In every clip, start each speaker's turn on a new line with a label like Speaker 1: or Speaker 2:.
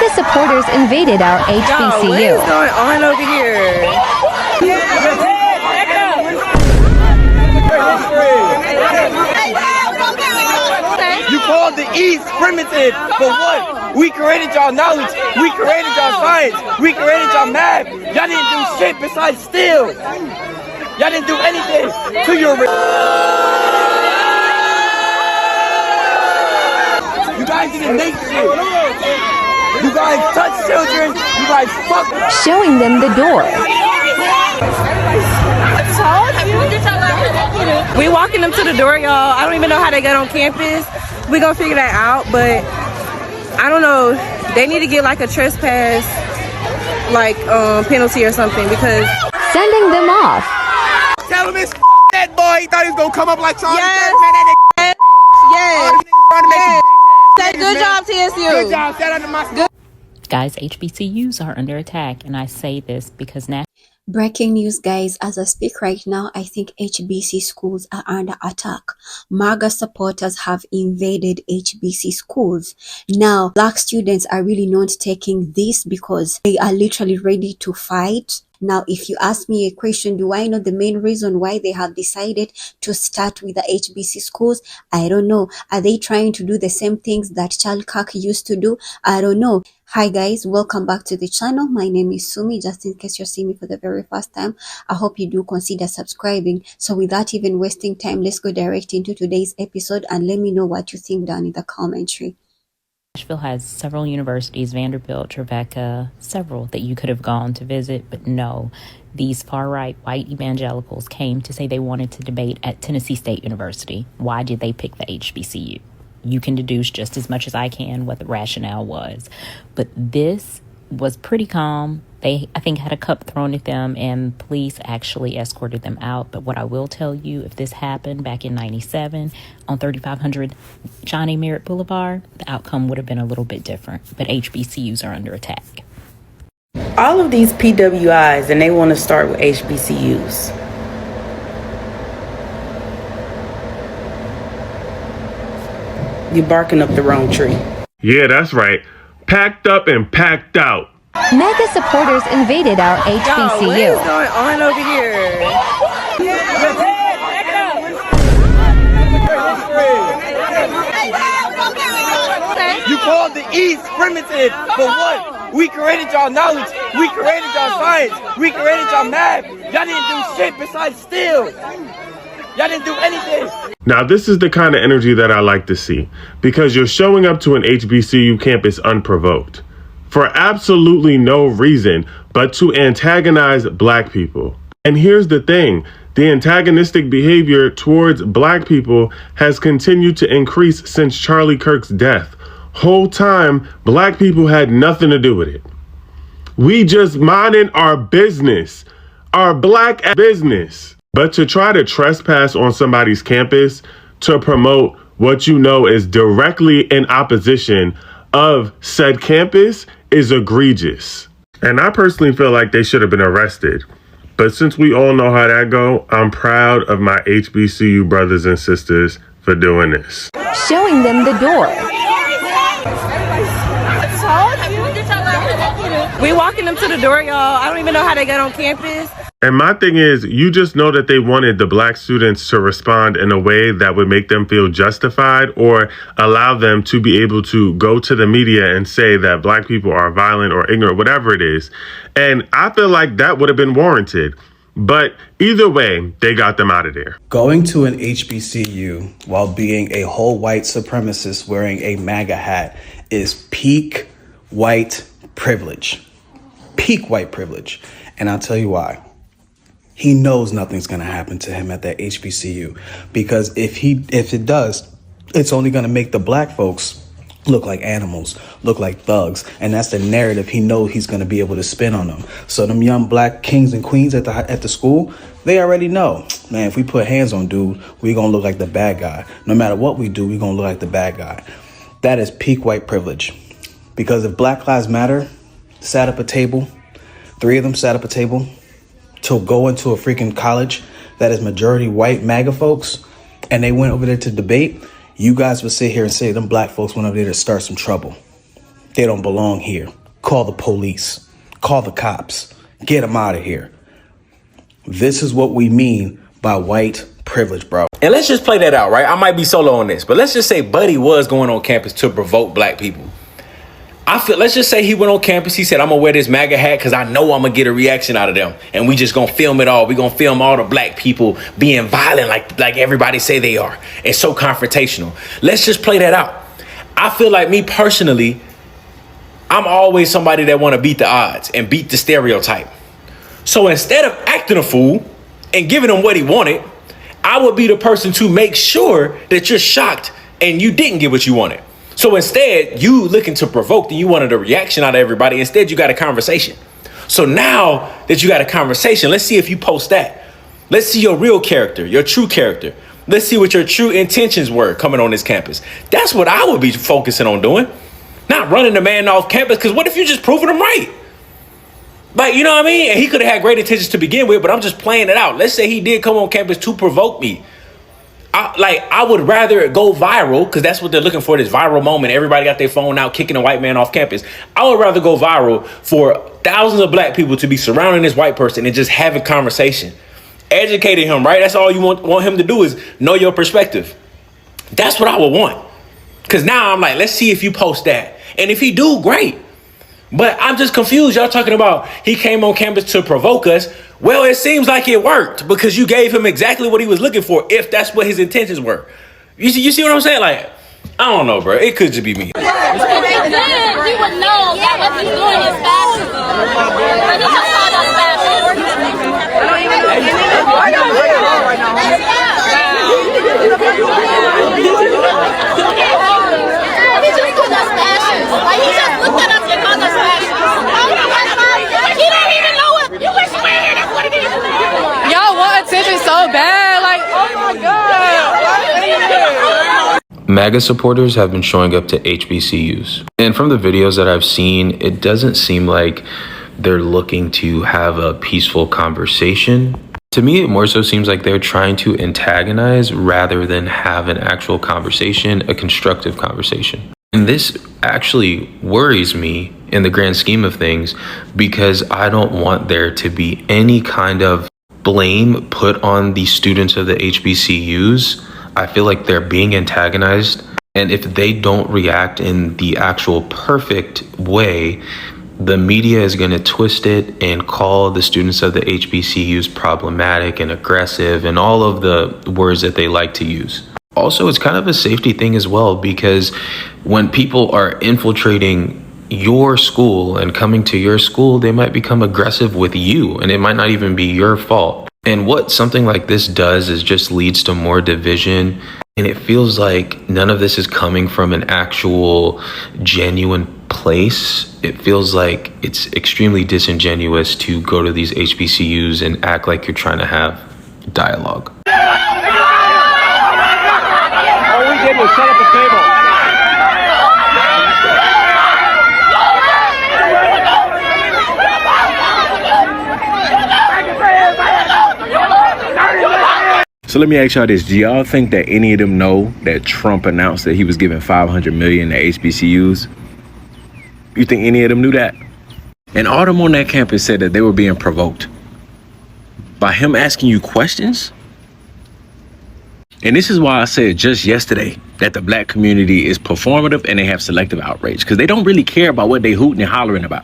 Speaker 1: MAGA supporters invaded our HBCU.
Speaker 2: What is going on over here?
Speaker 3: You called the East primitive, but what? We created y'all knowledge. We created y'all science. We created y'all math. Y'all didn't do shit besides steal. Y'all didn't do anything to your... You guys didn't make shit. You guys touch children. You guys fuck.
Speaker 1: Showing them the door.
Speaker 2: We walking them to the door, y'all. I don't even know how they got on campus. We gonna figure that out, but I don't know. They need to get like a trespass, like penalty or something, because
Speaker 1: Sending them off.
Speaker 4: Tell him it's that boy. He thought he was gonna come up like Charlie.
Speaker 2: Yes.
Speaker 4: Man,
Speaker 2: yes. Say good job, TSU.
Speaker 4: Good job. Shout out to my school.
Speaker 5: Guys, HBCUs are under attack, and I say this because now.
Speaker 6: Breaking news, guys. As I speak right now, I think HBC schools are under attack. MAGA supporters have invaded HBC schools. Now, black students are really not taking this because they are literally ready to fight. Now, if you ask me a question, do I know the main reason why they have decided to start with the HBC schools? I don't know. Are they trying to do the same things that Charlie Kirk used to do? I don't know. Hi guys, welcome back to the channel. My name is Sumi. Just in case you're seeing me for the very first time, I hope you do consider subscribing. So without even wasting time, let's go direct into today's episode and let me know what you think down in the commentary.
Speaker 5: Nashville has several universities, Vanderbilt, Trevecca, several that you could have gone to visit, but no, these far-right white evangelicals came to say they wanted to debate at Tennessee State University. Why did they pick the HBCU? You can deduce just as much as I can what the rationale was. But this was pretty calm. They, I think, had a cup thrown at them and police actually escorted them out. But what I will tell you, if this happened back in 97 on 3500 Johnny Merritt Boulevard, the outcome would have been a little bit different. But HBCUs are under attack.
Speaker 7: All of these PWIs, and they want to start with HBCUs. You're barking up the wrong tree.
Speaker 8: Yeah, that's right. Packed up and packed out.
Speaker 1: MAGA supporters invaded our
Speaker 2: what is
Speaker 1: HBCU.
Speaker 2: going on over here?
Speaker 3: You called the East primitive, but what? We created y'all knowledge. We created y'all science. We created y'all math. Y'all didn't do shit besides steal. Y'all didn't do anything.
Speaker 8: Now, this is the kind of energy that I like to see, because you're showing up to an HBCU campus unprovoked for absolutely no reason but to antagonize black people. And here's the thing. The antagonistic behavior towards black people has continued to increase since Charlie Kirk's death. Whole time, black people had nothing to do with it. We just minded our business, our black business. But to try to trespass on somebody's campus to promote what you know is directly in opposition of said campus is egregious. And I personally feel like they should have been arrested. But since we all know how that go, I'm proud of my HBCU brothers and sisters for doing this.
Speaker 1: Showing them the door.
Speaker 2: We walking them to the door, y'all. I don't even know how they got on campus.
Speaker 8: And my thing is, you just know that they wanted the black students to respond in a way that would make them feel justified or allow them to be able to go to the media and say that black people are violent or ignorant, whatever it is. And I feel like that would have been warranted. But either way, they got them out of there.
Speaker 9: Going to an HBCU while being a whole white supremacist wearing a MAGA hat is peak white privilege. Peak white privilege. And I'll tell you why. He knows nothing's going to happen to him at that HBCU, because if it does, it's only going to make the black folks look like animals, look like thugs. And that's the narrative he knows he's going to be able to spin on them. So them young black kings and queens at the school, they already know, man, if we put hands on dude, we're going to look like the bad guy. No matter what we do, we're going to look like the bad guy. That is peak white privilege. Because if Black Lives Matter sat up a table, 3 of them sat up a table to go into a freaking college that is majority white MAGA folks, and they went over there to debate, you guys would sit here and say them black folks went over there to start some trouble. They don't belong here. Call the police. Call the cops. Get them out of here. This is what we mean by white privilege, bro.
Speaker 10: And let's just play that out, right? I might be solo on this, but let's just say Buddy was going on campus to provoke black people. Let's just say he went on campus. He said, I'm going to wear this MAGA hat because I know I'm going to get a reaction out of them. And we just going to film it all. We're going to film all the black people being violent like everybody say they are. And so confrontational. Let's just play that out. I feel like me personally, I'm always somebody that want to beat the odds and beat the stereotype. So instead of acting a fool and giving him what he wanted, I would be the person to make sure that you're shocked and you didn't get what you wanted. So instead, you looking to provoke and you wanted a reaction out of everybody. Instead, you got a conversation. So now that you got a conversation, let's see if you post that. Let's see your real character, your true character. Let's see what your true intentions were coming on this campus. That's what I would be focusing on doing. Not running the man off campus, because what if you just proving him right? Like, you know what I mean? And he could have had great intentions to begin with, but I'm just playing it out. Let's say he did come on campus to provoke me. I would rather it go viral, because that's what they're looking for, this viral moment. Everybody got their phone out kicking a white man off campus. I would rather go viral for thousands of black people to be surrounding this white person and just having conversation. Educating him, right? That's all you want him to do, is know your perspective. That's what I would want. Because now I'm like, let's see if you post that. And if he do, great. But I'm just confused. Y'all talking about he came on campus to provoke us. Well, it seems like it worked, because you gave him exactly what he was looking for, if that's what his intentions were. You see what I'm saying? Like, I don't know, bro. It could just be me.
Speaker 11: He would know that what he's doing is fascism. But he just called us He just called us fascists. Like, he just looked at us and called us fascists. He don't even know what you were swearing. That's what it is.
Speaker 2: Y'all want attention so bad. Like, oh my God.
Speaker 12: MAGA supporters have been showing up to HBCUs. And from the videos that I've seen, it doesn't seem like they're looking to have a peaceful conversation. To me, it more so seems like they're trying to antagonize rather than have an actual conversation, a constructive conversation. And this actually worries me in the grand scheme of things, because I don't want there to be any kind of blame put on the students of the HBCUs. I feel like they're being antagonized. And if they don't react in the actual perfect way, the media is going to twist it and call the students of the HBCUs problematic and aggressive and all of the words that they like to use. Also, it's kind of a safety thing as well, because when people are infiltrating your school and coming to your school, they might become aggressive with you, and it might not even be your fault. And what something like this does is just leads to more division. And it feels like none of this is coming from an actual genuine place. It feels like it's extremely disingenuous to go to these HBCUs and act like you're trying to have dialogue.
Speaker 3: All we did was set up a table.
Speaker 10: So let me ask y'all this. Do y'all think that any of them know that Trump announced that he was giving $500 million to HBCUs? You think any of them knew that? And all of them on that campus said that they were being provoked by him asking you questions. And this is why I said just yesterday that the black community is performative and they have selective outrage, because they don't really care about what they hooting and hollering about.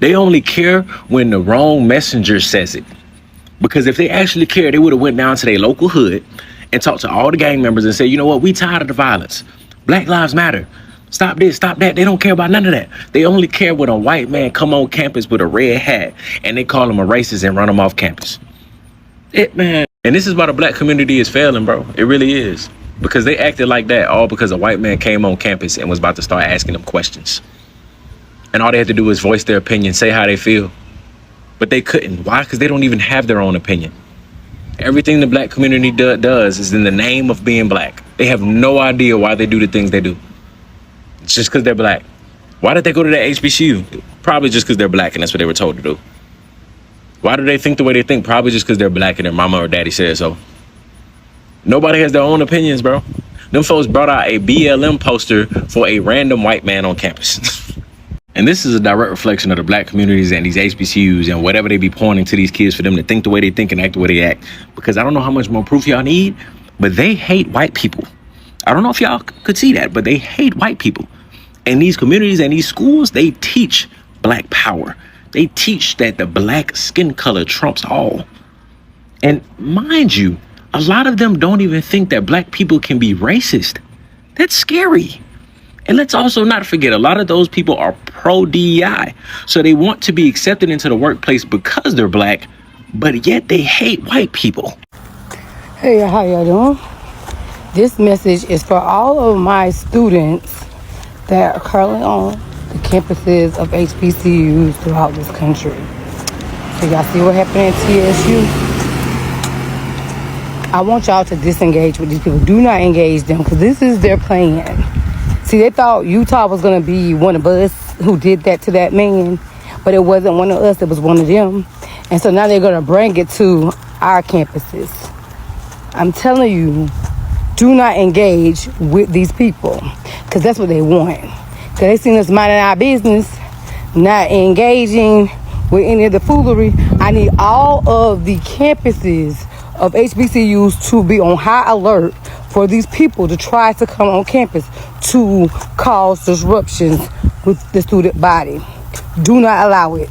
Speaker 10: They only care when the wrong messenger says it. Because if they actually care, they would have went down to their local hood and talked to all the gang members and said, you know what, we tired of the violence. Black lives matter. Stop this, stop that. They don't care about none of that. They only care when a white man come on campus with a red hat and they call him a racist and run him off campus. Man. And this is why the black community is failing, bro. It really is. Because they acted like that all because a white man came on campus and was about to start asking them questions. And all they had to do was voice their opinion, say how they feel. But they couldn't. Why? Because they don't even have their own opinion. Everything the black community does is in the name of being black. They have no idea why they do the things they do. It's just because they're black. Why did they go to the HBCU? Probably just because they're black and that's what they were told to do. Why do they think the way they think? Probably just because they're black and their mama or daddy said so. Nobody has their own opinions, bro. Them folks brought out a BLM poster for a random white man on campus. And this is a direct reflection of the black communities and these HBCUs and whatever they be pointing to these kids for them to think the way they think and act the way they act. Because I don't know how much more proof y'all need, but they hate white people. I don't know if y'all could see that, but they hate white people. And these communities and these schools, they teach black power. They teach that the black skin color trumps all. And mind you, a lot of them don't even think that black people can be racist. That's scary. And let's also not forget, a lot of those people are pro-DEI. So they want to be accepted into the workplace because they're black, but yet they hate white people.
Speaker 13: Hey, how y'all doing? This message is for all of my students that are currently on the campuses of HBCUs throughout this country. So y'all see what happened at TSU? I want y'all to disengage with these people. Do not engage them, because this is their plan. See, they thought Utah was going to be one of us who did that to that man, but it wasn't one of us, it was one of them. And so now they're going to bring it to our campuses. I'm telling you, do not engage with these people, because that's what they want. Because they seen us minding our business, not engaging with any of the foolery. I need all of the campuses of HBCUs to be on high alert for these people to try to come on campus to cause disruptions with the student body. Do not allow it.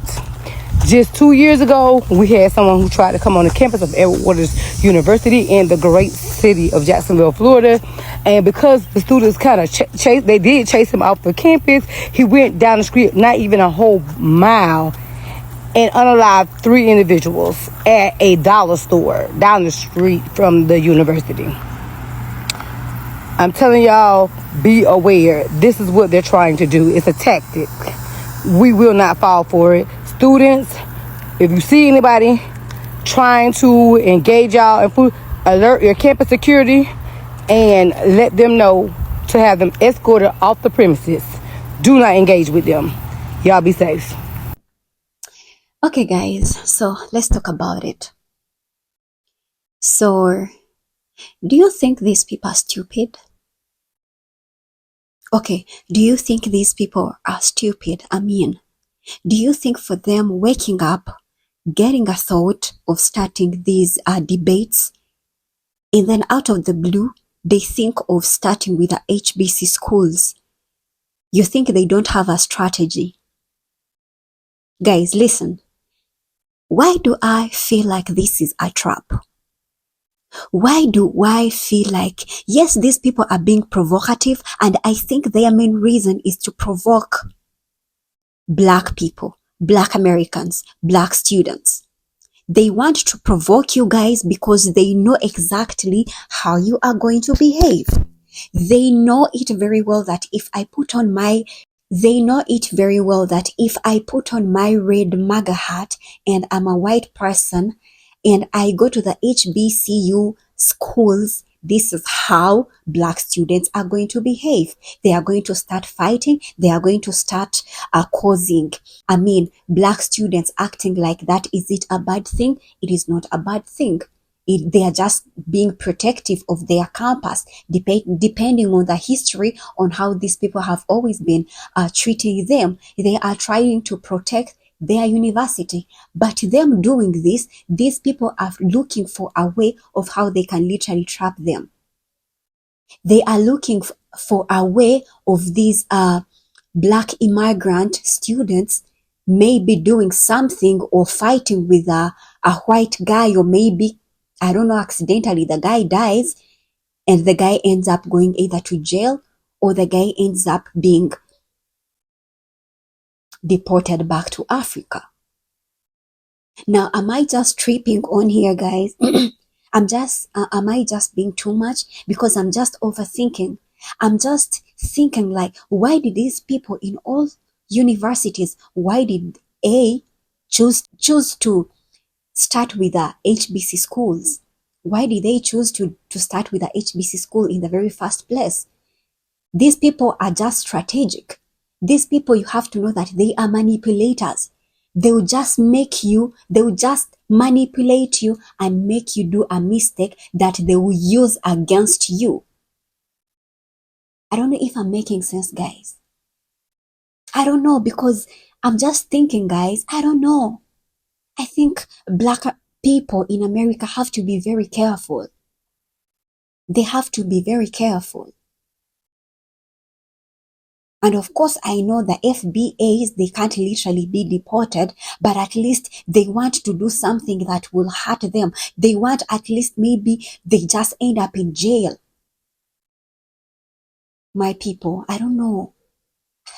Speaker 13: Just 2 years ago, we had someone who tried to come on the campus of Edward Waters University in the great city of Jacksonville, Florida. And because the students kind of they did chase him off the campus, he went down the street, not even a whole mile, and unalived 3 individuals at a dollar store down the street from the university. I'm telling y'all, be aware. This is what they're trying to do. It's a tactic. We will not fall for it. Students, if you see anybody trying to engage y'all, alert your campus security and let them know to have them escorted off the premises. Do not engage with them. Y'all be safe.
Speaker 6: Okay, guys, so let's talk about it. So, do you think these people are stupid? Okay, do you think these people are stupid? I mean, do you think for them waking up, getting a thought of starting these debates, and then out of the blue, they think of starting with the HBC schools? You think they don't have a strategy? Guys, listen. Why do I feel like this is a trap? Why do I feel like, yes, these people are being provocative, and I think their main reason is to provoke Black people, Black Americans, Black students. They want to provoke you guys because they know exactly how you are going to behave. They know it very well that if I put on my red MAGA hat and I'm a white person and I go to the HBCU schools, this is how Black students are going to behave. They are going to start fighting. They are going to start Black students acting like that. Is it a bad thing? It is not a bad thing. They are just being protective of their campus, depending on the history on how these people have always been treating them. They are trying to protect their university. But them doing this, these people are looking for a way of how they can literally trap them. They are looking for a way of these Black immigrant students maybe doing something or fighting with a white guy, or maybe, I don't know, accidentally the guy dies and the guy ends up going either to jail or the guy ends up being deported back to Africa. Now, am I just tripping on here, guys? Am I just being too much? Because I'm just overthinking. I'm just thinking like, why did these people in all universities, why did they choose to start with the HBC schools? Why did they choose to start with the HBC school in the very first place? These people are just strategic. These people, you have to know that they are manipulators. They will just manipulate you and make you do a mistake that they will use against you. I don't know if I'm making sense, guys. I don't know, because I'm just thinking, guys, I don't know. I think black people in America have to be very careful. They have to be very careful. And of course, I know the FBAs, they can't literally be deported, but at least they want to do something that will hurt them. They want at least maybe they just end up in jail. My people, I don't know.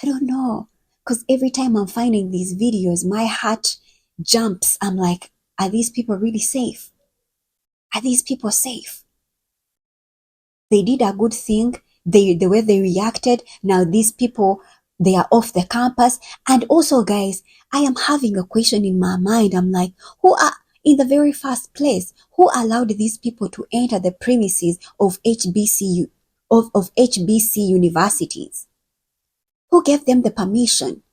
Speaker 6: I don't know. Because every time I'm finding these videos, my heart jumps. I'm like, are these people really safe? Are these people safe? They did a good thing. The way they reacted, now these people, they are off the campus. And also, guys, I am having a question in my mind. I'm like, who are, in the very first place, who allowed these people to enter the premises of HBCU, of HBC universities? Who gave them the permission?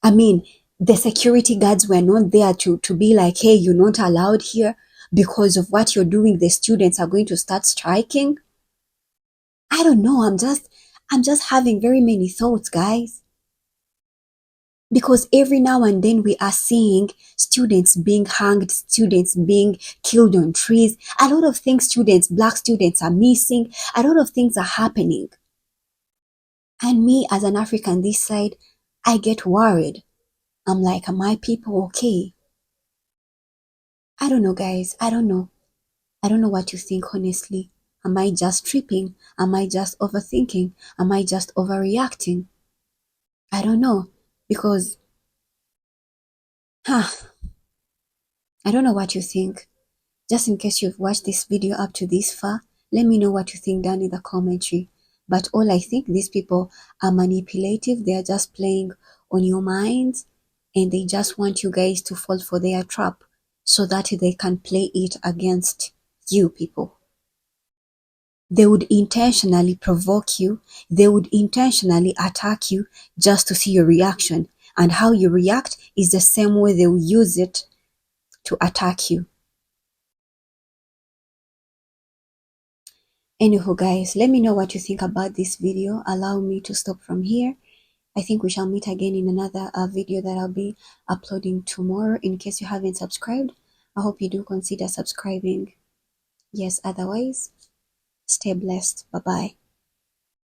Speaker 6: I mean, the security guards were not there to be like, hey, you're not allowed here because of what you're doing. The students are going to start striking. I don't know. I'm just having very many thoughts, guys. Because every now and then we are seeing students being hanged, students being killed on trees. A lot of things black students are missing. A lot of things are happening. And me as an African this side, I get worried. I'm like, are my people okay? I don't know, guys. I don't know. I don't know what you think, honestly. Am I just tripping? Am I just overthinking? Am I just overreacting? I don't know. Because, I don't know what you think. Just in case you've watched this video up to this far, let me know what you think down in the commentary. But all I think, these people are manipulative. They are just playing on your minds. And they just want you guys to fall for their trap so that they can play it against you people. They would intentionally provoke you. They would intentionally attack you just to see your reaction. And how you react is the same way they will use it to attack you. Anywho, guys, let me know what you think about this video. Allow me to stop from here. I think we shall meet again in another video that I'll be uploading tomorrow. In case you haven't subscribed, I hope you do consider subscribing. Yes, otherwise, stay blessed. Bye-bye.